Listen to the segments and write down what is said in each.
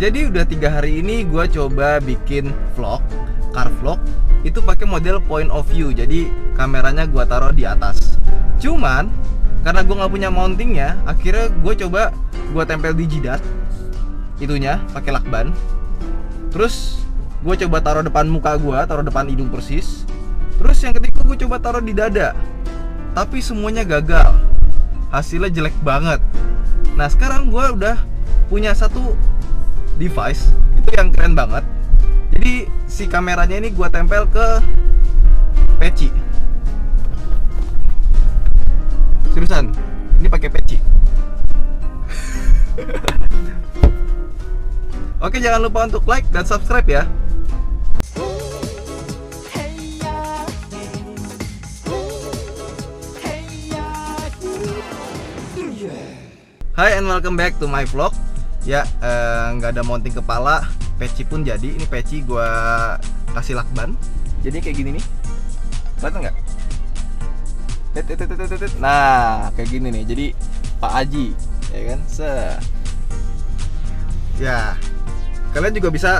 Jadi udah 3 hari ini gue coba bikin vlog, car vlog. Itu pakai model point of view, jadi kameranya gue taruh di atas. Cuman karena gue nggak punya mountingnya, akhirnya gue coba gue tempel di jidat itunya pakai lakban. Terus gue coba taruh depan muka gue, taruh depan hidung persis. Terus yang ketiga gue coba taruh di dada. Tapi semuanya gagal. Hasilnya jelek banget. Nah sekarang gue udah punya satu device itu yang keren banget. Jadi si kameranya ini gue tempel ke peci. Seriusan, ini pakai peci. Oke, jangan lupa untuk like dan subscribe ya. Hai and welcome back to my vlog. Ya, nggak ada mounting kepala, peci pun jadi. Ini peci gue kasih lakban. Jadi kayak gini nih. Kelihatan nggak? Nah, kayak gini nih. Jadi Pak Aji, ya kan? Ya, kalian juga bisa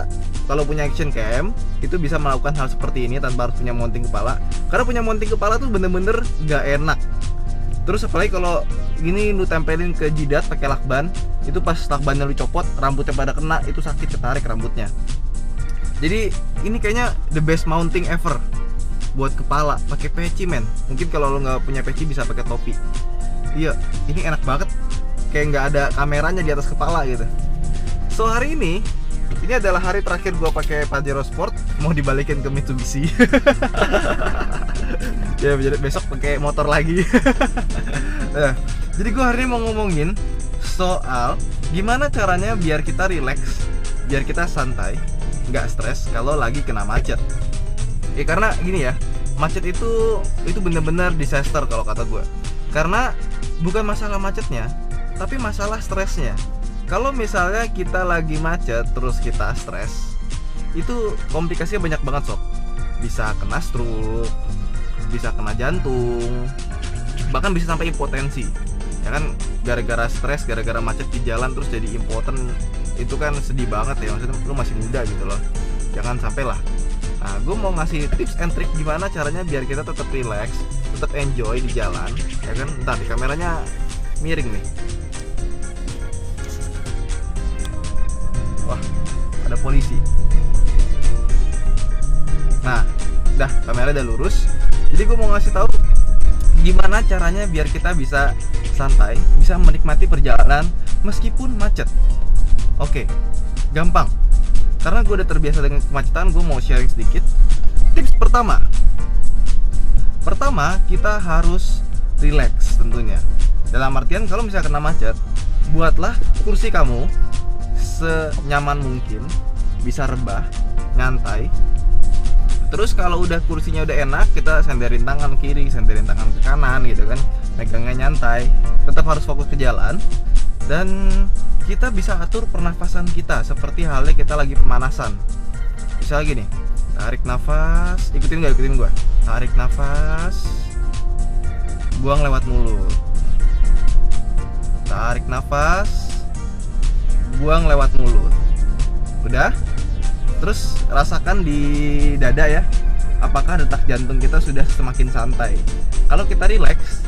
kalau punya action cam itu bisa melakukan hal seperti ini tanpa harus punya mounting kepala. Karena punya mounting kepala tuh bener-bener nggak enak. Terus apalagi kalau gini lu tempelin ke jidat pakai lakban, itu pas lakbannya lu copot, rambutnya pada kena, itu sakit ketarik rambutnya. Jadi ini kayaknya the best mounting ever buat kepala, pakai peci men. Mungkin kalau lu nggak punya peci bisa pakai topi. Iya, ini enak banget. Kayak nggak ada kameranya di atas kepala gitu. So hari ini adalah hari terakhir gue pakai Pajero Sport, mau dibalikin ke Mitsubishi. Ya besok pakai motor lagi. Nah, jadi gue hari ini mau ngomongin soal gimana caranya biar kita relax, biar kita santai, nggak stres kalau lagi kena macet. Ya karena gini ya, macet itu bener-bener disaster kalau kata gue. Karena bukan masalah macetnya, tapi masalah stresnya. Kalau misalnya kita lagi macet terus kita stres, itu komplikasinya banyak banget sob. Bisa kena stroke, bisa kena jantung, bahkan bisa sampai impotensi. Ya kan, gara-gara stres, gara-gara macet di jalan terus jadi impoten, itu kan sedih banget ya. Maksudnya lu masih muda gitu loh, jangan sampai lah. Nah, gue mau ngasih tips and trick gimana caranya biar kita tetap relax, tetap enjoy di jalan. Ya kan, entar di kameranya miring nih. Wah, ada polisi. Nah, dah kamera udah lurus. Jadi gue mau ngasih tahu gimana caranya biar kita bisa santai, bisa menikmati perjalanan meskipun macet. Oke, gampang. Karena gue udah terbiasa dengan kemacetan, gue mau sharing sedikit. Tips pertama, kita harus relax tentunya. Dalam artian kalau misalnya kena macet, buatlah kursi kamu senyaman mungkin, bisa rebah, nyantai. Terus kalau udah kursinya udah enak, kita senderin tangan kiri, senderin tangan ke kanan gitu kan, megangnya nyantai. Tetap harus fokus ke jalan. Dan kita bisa atur pernafasan kita seperti halnya kita lagi pemanasan. Misalnya gini, tarik nafas, ikutin gue. Tarik nafas, buang lewat mulut. Tarik nafas, buang lewat mulut. Udah? Terus rasakan di dada ya, apakah detak jantung kita sudah semakin santai. Kalau kita relax,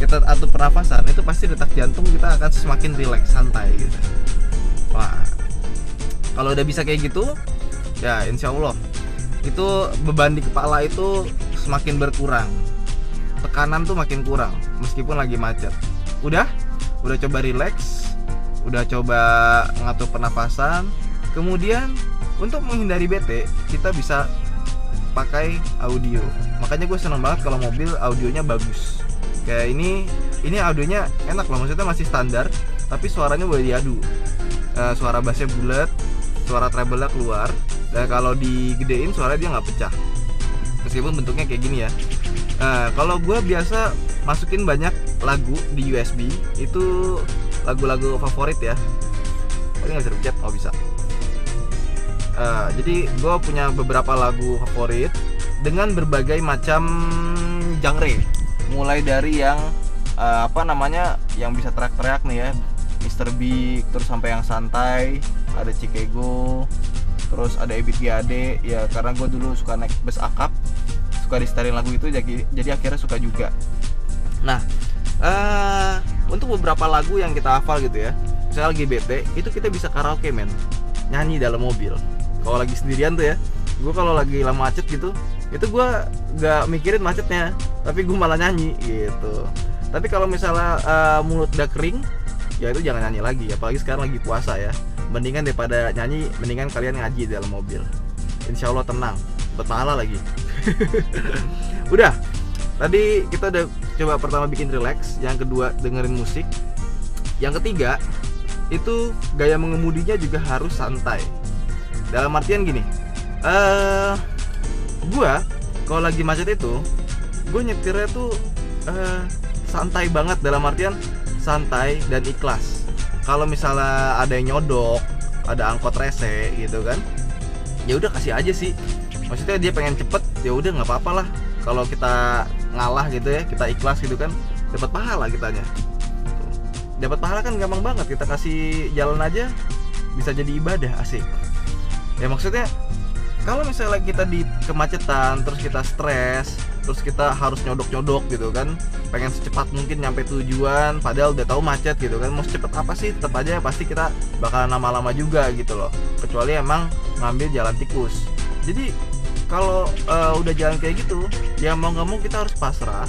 kita atur pernafasan, itu pasti detak jantung kita akan semakin relax, santai gitu. Wah, kalau udah bisa kayak gitu, ya insya Allah itu beban di kepala itu semakin berkurang, tekanan tuh makin kurang meskipun lagi macet. Udah coba relax, udah coba ngatur pernafasan. Kemudian untuk menghindari bete, kita bisa pakai audio. Makanya gue seneng banget kalau mobil audionya bagus. Kayak ini audionya enak loh, maksudnya masih standar, tapi suaranya boleh diadu. Suara bassnya bulat, suara treble-nya keluar. Dan kalau digedein suaranya dia nggak pecah. Meskipun bentuknya kayak gini ya. Kalau gue biasa masukin banyak lagu di USB, itu lagu-lagu favorit ya. Oh, ini nggak bisa dipencet? Oh bisa. Jadi gue punya beberapa lagu favorit dengan berbagai macam genre, mulai dari yang yang bisa teriak-teriak nih ya, Mr. Big, terus sampai yang santai ada Chicago, terus ada Ebit GAD ya, karena gue dulu suka naik bus akap, suka disetelin lagu itu, jadi akhirnya suka juga. Nah, untuk beberapa lagu yang kita hafal gitu ya, misalnya LGBT, itu kita bisa karaoke men, nyanyi dalam mobil. Kalau lagi sendirian tuh ya, gue kalau lagi lama macet gitu, itu gue gak mikirin macetnya, tapi gue malah nyanyi gitu. Tapi kalau misalnya mulut udah kering, ya itu jangan nyanyi lagi, apalagi sekarang lagi puasa ya. Mendingan daripada nyanyi, mendingan kalian ngaji dalam mobil. Insya Allah tenang, dapat pahala lagi. Udah, tadi kita udah coba pertama bikin relax, yang kedua dengerin musik, yang ketiga itu gaya mengemudinya juga harus santai. Dalam artian gini, gue kalau lagi macet itu, gue nyetirnya tuh santai banget, dalam artian santai dan ikhlas. Kalau misalnya ada yang nyodok, ada angkot rese gitu kan, ya udah kasih aja sih. Maksudnya dia pengen cepet, ya udah nggak apa-apa lah. Kalau kita ngalah gitu ya, kita ikhlas gitu kan, dapat pahala kitanya. Dapat pahala kan gampang banget, kita kasih jalan aja bisa jadi ibadah, asik. Ya maksudnya kalau misalnya kita di kemacetan, terus kita stres, terus kita harus nyodok-nyodok gitu kan, pengen secepat mungkin nyampe tujuan, padahal udah tahu macet gitu kan, mau secepat apa sih, tetap aja pasti kita bakalan lama-lama juga gitu loh, kecuali emang ngambil jalan tikus. Jadi kalau udah jalan kayak gitu, ya mau nggak mau kita harus pasrah,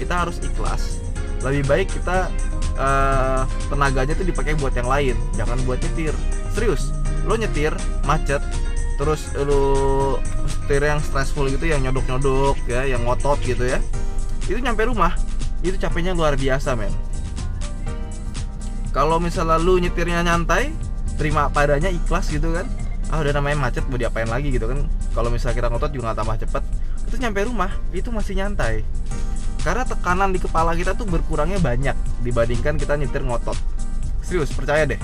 kita harus ikhlas. Lebih baik kita tenaganya tuh dipakai buat yang lain, jangan buat nyetir. Serius, lo nyetir macet, terus lo setir yang stressful gitu, yang nyodok-nyodok ya, yang ngotot gitu ya, itu nyampe rumah itu capeknya luar biasa men. Kalau misalnya lo nyetirnya nyantai, terima padanya, ikhlas gitu kan, udah namanya macet mau diapain lagi gitu kan. Kalau misalnya kita ngotot juga nggak tambah cepet, itu nyampe rumah itu masih nyantai, karena tekanan di kepala kita tuh berkurangnya banyak dibandingkan kita nyetir ngotot. Serius, percaya deh.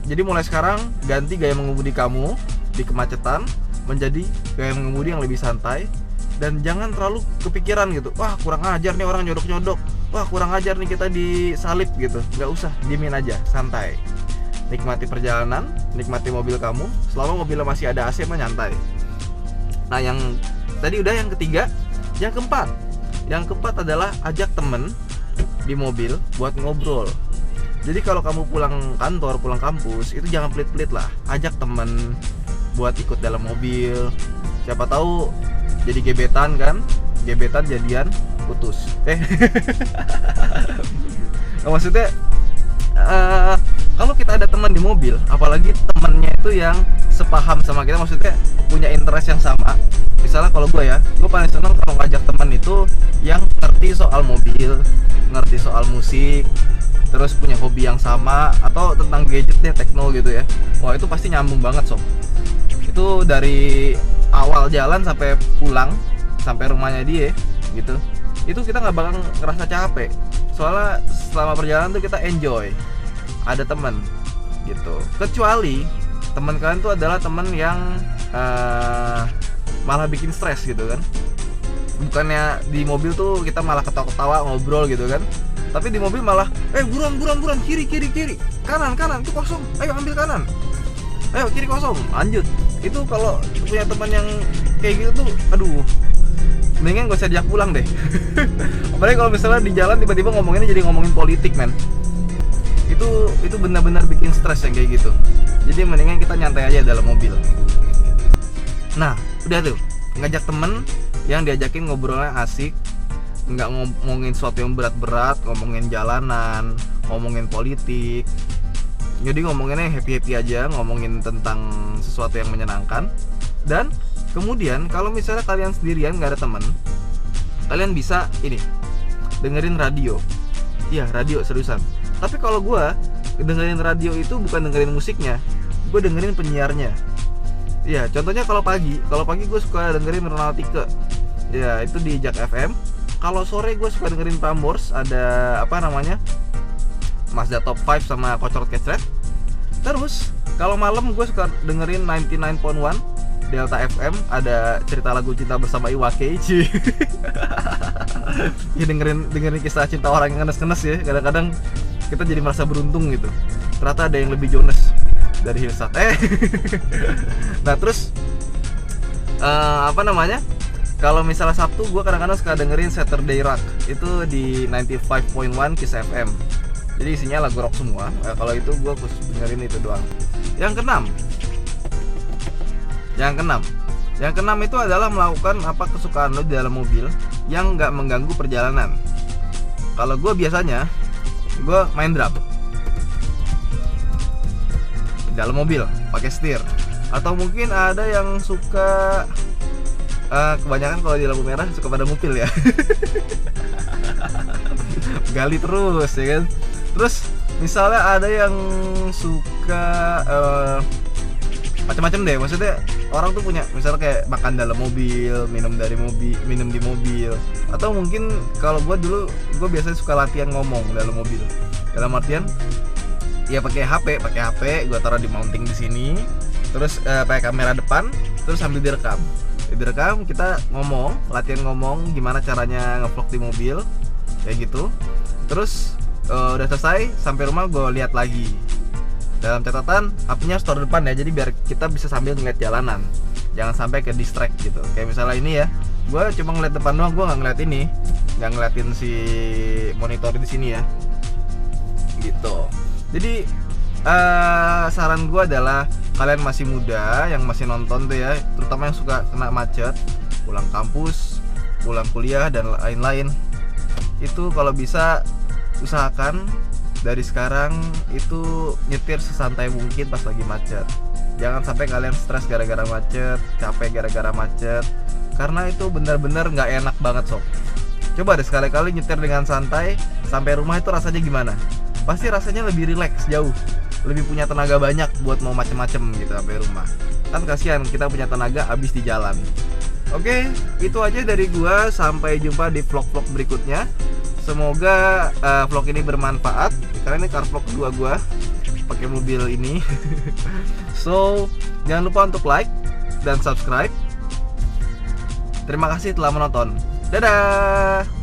Jadi mulai sekarang ganti gaya mengemudi kamu di kemacetan menjadi gaya mengemudi yang lebih santai, dan jangan terlalu kepikiran gitu, wah kurang ajar nih orang nyodok-nyodok, wah kurang ajar nih kita disalip gitu. Nggak usah, diemin aja, santai. Nikmati perjalanan, nikmati mobil kamu, selama mobilnya masih ada AC mah nyantai. Nah yang tadi udah, yang ketiga. Yang keempat adalah ajak temen di mobil buat ngobrol. Jadi kalau kamu pulang kantor, pulang kampus, itu jangan pelit-pelit lah, ajak temen buat ikut dalam mobil. Siapa tahu jadi gebetan kan, gebetan jadian putus. Maksudnya kalau kita ada teman di mobil, apalagi temennya itu yang sepaham sama kita, maksudnya punya interest yang sama. Misalnya kalau gue paling senang kalau ngajak teman itu yang ngerti soal mobil, ngerti soal musik, terus punya hobi yang sama, atau tentang gadget deh, tekno gitu ya. Wah itu pasti nyambung banget sob. Itu dari awal jalan sampai pulang, sampai rumahnya dia gitu, itu kita nggak bakal ngerasa capek. Soalnya selama perjalanan tuh kita enjoy, ada teman gitu. Kecuali teman kalian tuh adalah teman yang malah bikin stres gitu kan. Bukannya di mobil tuh kita malah ketawa-ketawa ngobrol gitu kan, tapi di mobil malah buruan kiri kanan itu kosong, ayo ambil kanan, ayo kiri kosong, lanjut. Itu kalau punya teman yang kayak gitu tuh, aduh, mendingan gak usah diajak pulang deh. Apalagi kalau misalnya di jalan tiba-tiba ngomonginnya jadi ngomongin politik men, itu benar-benar bikin stres yang kayak gitu. Jadi mendingan kita nyantai aja dalam mobil. Nah udah tuh, ngajak temen yang diajakin ngobrolnya asik, nggak ngomongin sesuatu yang berat-berat, ngomongin jalanan, ngomongin politik. Jadi ngomonginnya happy-happy aja, ngomongin tentang sesuatu yang menyenangkan. Dan kemudian kalau misalnya kalian sendirian nggak ada temen, kalian bisa dengerin radio. Iya radio, seriusan. Tapi kalau gue dengerin radio itu bukan dengerin musiknya, gue dengerin penyiarnya. Iya, contohnya kalau pagi gue suka dengerin Ronald Tike. Ya, itu di Jak FM. Kalau sore gue suka dengerin Prambors, ada Mazda Top 5 sama Kocorot Kecret. Terus, kalau malam gue suka dengerin 99.1 Delta FM, ada cerita lagu cinta bersama Iwa Keiichi. Ya dengerin kisah cinta orang yang ngenes-ngenes ya. Kadang-kadang kita jadi merasa beruntung gitu. Ternyata ada yang lebih Jonas dari Hillsat. Nah terus apa namanya, kalau misalnya Sabtu gue kadang-kadang suka dengerin Saturday Rock itu di 95.1 Kiss FM. Jadi isinya lagu rock semua. Kalau itu gue khusus dengerin itu doang. Yang keenam itu adalah melakukan apa kesukaan lo di dalam mobil yang nggak mengganggu perjalanan. Kalau gue biasanya gue main drum di dalam mobil pakai setir, atau mungkin ada yang suka kebanyakan kalau di lampu merah suka pada ngupil ya. Gali terus ya kan. Terus misalnya ada yang suka macam-macam deh, maksudnya orang tuh punya misalnya kayak makan dalam mobil, minum di mobil, atau mungkin kalau gue biasanya suka latihan ngomong dalam mobil. Dalam artian ya pakai HP gue taruh di mounting di sini, terus pakai kamera depan, terus sambil direkam kita latihan ngomong gimana caranya ngevlog di mobil kayak gitu. Terus udah selesai sampai rumah gue lihat lagi. Dalam catatan HP-nya store depan ya, jadi biar kita bisa sambil ngeliat jalanan, jangan sampai ke distract gitu. Kayak misalnya ini ya, gue cuma ngeliat depan doang, gue nggak ngeliatin si monitor di sini ya gitu. Jadi saran gue adalah kalian masih muda yang masih nonton tuh ya, terutama yang suka kena macet pulang kampus, pulang kuliah dan lain-lain, itu kalau bisa usahakan dari sekarang itu nyetir sesantai mungkin pas lagi macet. Jangan sampai kalian stres gara-gara macet, capek gara-gara macet, karena itu benar-benar nggak enak banget sob. Coba deh sekali-kali nyetir dengan santai sampai rumah, itu rasanya gimana? Pasti rasanya lebih rileks jauh, lebih punya tenaga banyak buat mau macem-macem gitu sampai rumah. Kan kasihan kita punya tenaga habis di jalan. Oke, itu aja dari gua. Sampai jumpa di vlog-vlog berikutnya. Semoga vlog ini bermanfaat, karena ini car vlog kedua gua pakai mobil ini. So, jangan lupa untuk like dan subscribe. Terima kasih telah menonton. Dadah.